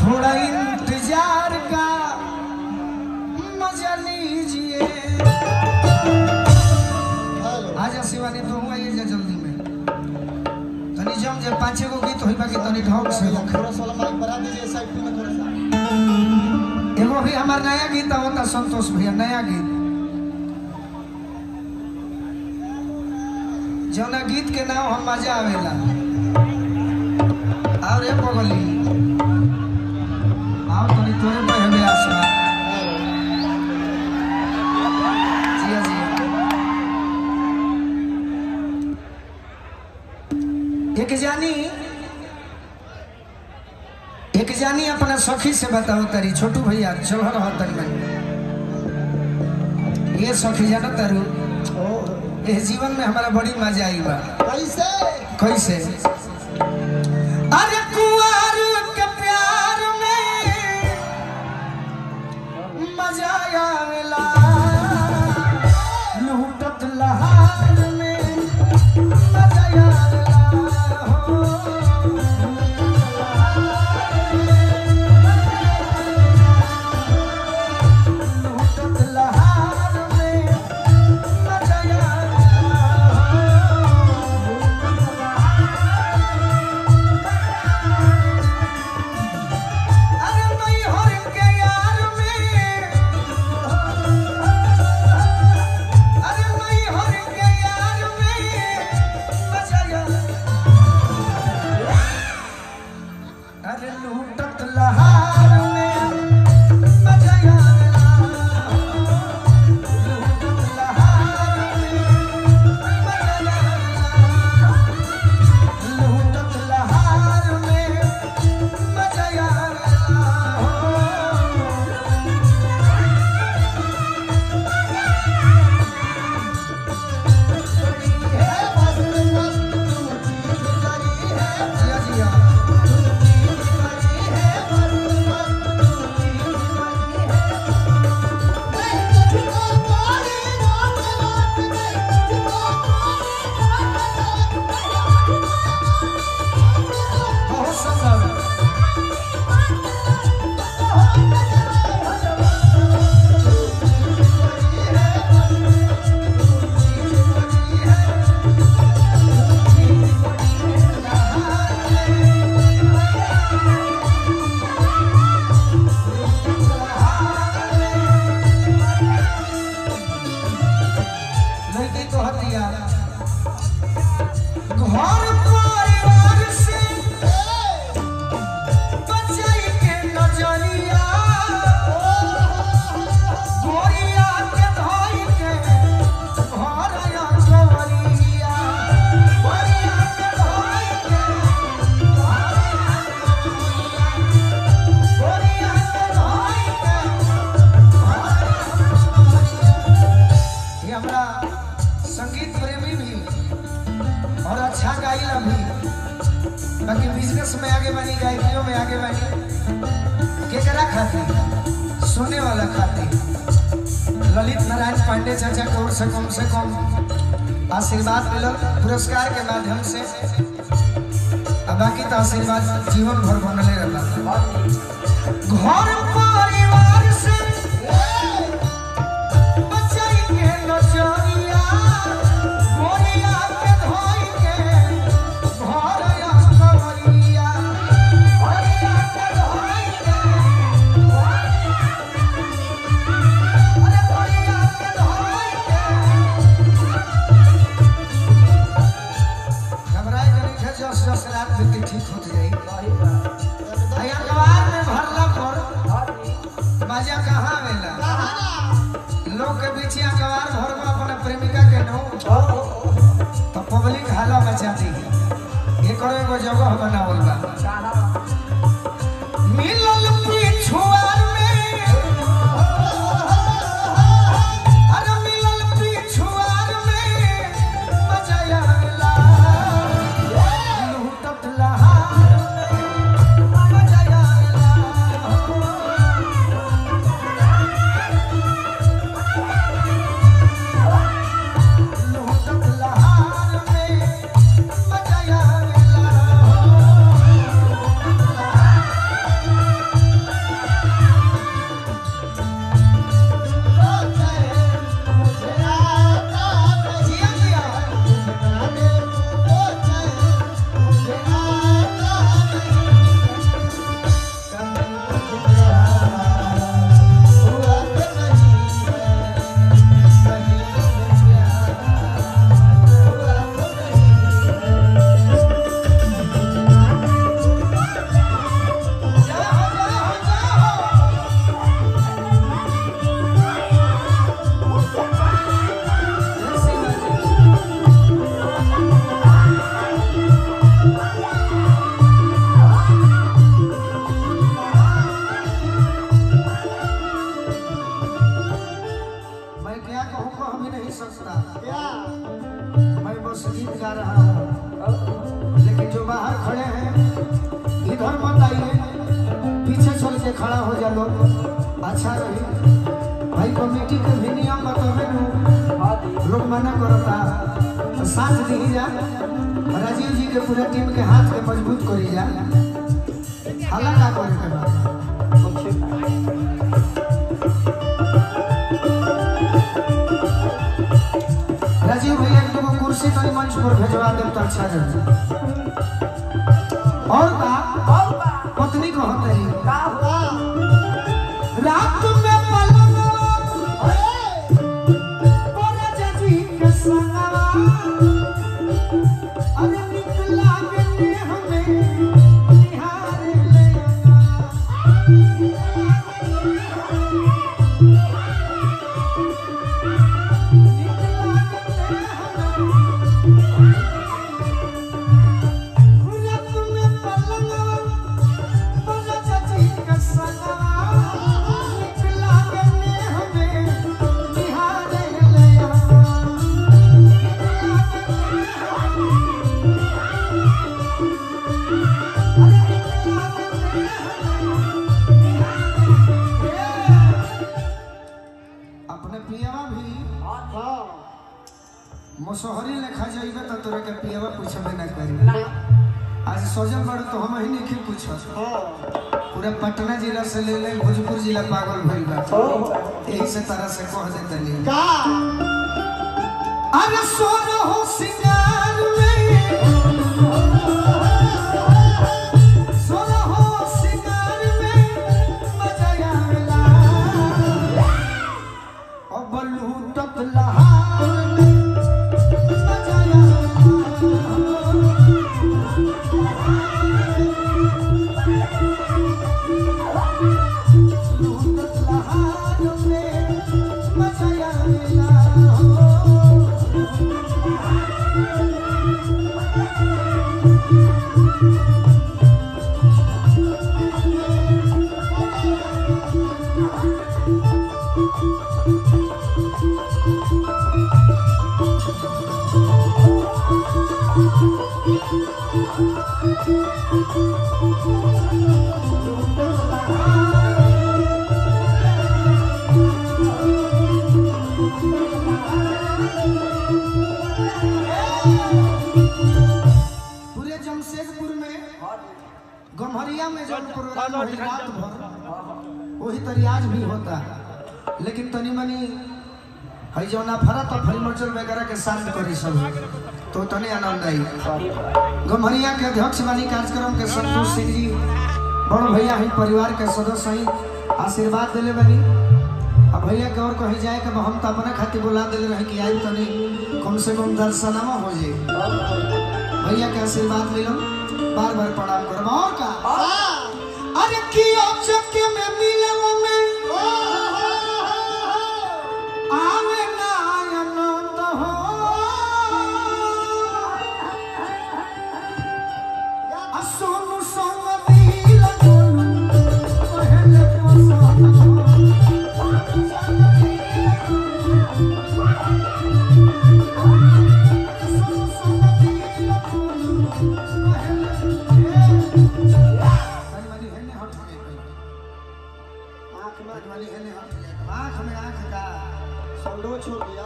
थोड़ा इंतजार का मजा लीजिए। आजा शिवानी तो हुआ ये जल्दी में तनी जम जे 5 गो गीत होई बाकी तनी ढंग से थोड़ा सा माइक बढ़ा दीजिए साइड में थोड़ा सा। एगो भी हमार नया गीत आवता संतोष भैया नया गीत जौना गीत के नाम हम मजा आवेला और ए बगली आओ तनी तोरे पे हमें आसमान जिया जिया एक जानी अपना सखी से बताओ तारी छोटू भैया चल रहा तक में ये सखी जाना तारू इस जीवन में हमारा बड़ी मजा आई बा। कैसे कैसे अरे कुंवर के प्यार में मजा आवेला लूटत लहार में मजा आवेला हो लूटत लहार में मजा बाकी बिजनेस में आगे बढ़ी गायकियों में आगे बढ़ी केकरा खाती सोने वाला खाती ललित नारायण पांडे चाचा की ओर से कम आशीर्वाद मिलल पुरस्कार के माध्यम से बाकी तो आशीर्वाद जीवन भर बनले रहला। घर परिवार से बचाई के नजरिया मोरिया के धोई के घर या कवरिया मोरिया के धोई के अरे मोरिया के धोई के घबराए करी के जस रात बीती ठीक हो जाई अखबार में भरला पर मजा कहाँ आवेला लोग के बीच अखबार भरवा अपना प्रेमिका के नो तो पब्लिक हाला मचा दी ये करो एगो जगह बनावल बा मिलल पिछुआर में अरे मिलल पिछुआर में मजा आवेला लूटत लहार में मजा आवेला लूटत लहार में मजा आवेला गा रहा हूँ, लेकिन जो बाहर खड़े हैं इधर मत आइए, पीछे चल के खड़ा हो जा लो, अच्छा रही। भाई कमेटी के भी नियम बतावे लोग मना करता तो साथ दी जा, राजीव जी के पूरे टीम के हाथ के मजबूत करी जा, हल्ला का करे के बाद राजीव भैया एक दो कुर्सी तनी मंच पर भेजवा दे तो अच्छा रहे। और पत्नी को तेरी रात में पलंग पर जजी के संगवा, अरे निकला के हमें निहार ले मोसहरी लेखा जाइबे तो तोरा के पियावा पूछबे ना करी। आज सोजल बड़ तो हम ही नहीं पूछ, पूरा पटना जिला से ले ले भोजपुर जिला पागल भइल बा, यही से तरह से कह देतनी का अरे सोना हो सिंगार में, सोना हो सिंगार में मजा आवेला, अब लूटत लहार में गम्हरिया में जब प्रोग्राम हुई रात भर वही तरी आज भी होता, लेकिन तनी मनी है जो ना फरा तो फरीमचल वगैरह के शांत करी सब तो तने आनंद आई। गम्हरिया के अध्यक्ष वाली कार्यक्रम के संतोष सिंह जी बड़ भैया ही परिवार के सदस्य ही आशीर्वाद दिले बनी। अब भैया के और कहीं जाए के हम तो अपने खातिर बुला दिले रहे कि आई तनी कम से कम दर्शनमा हो जाए, भैया के आशीर्वाद मिलो, बार बार प्रणाम करो। और का अरे कियो चक्के में मिले वो में आवे ना आनंद हो, सोनू संग दिल गोलू पहले पसंद हो, छोड़ दिया।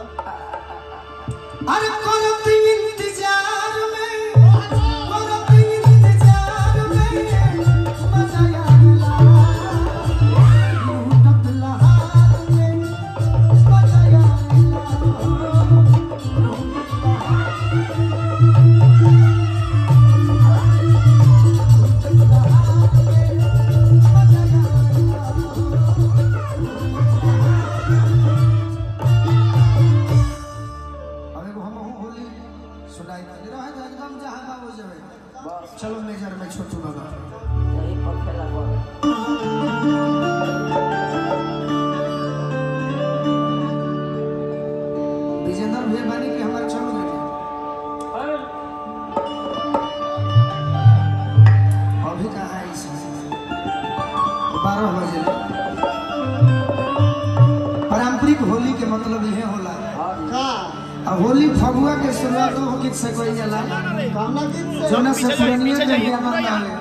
अरे करती इंतजार में, करती इंतजार में मजा आवेला, लूटत लहार में मजा आवेला, चलो मेजर में छोटू बाबा विजेंद्र भैया बानी के हमारे चलो बेटे अभी कहाँ है इसमें 12 बजे। पारंपरिक होली के मतलब यह होला होली फगुआ के शुरुआत हो गीत से कोई जाला कामना गीत से जोना से पुरानिया जहिया आनंद आवे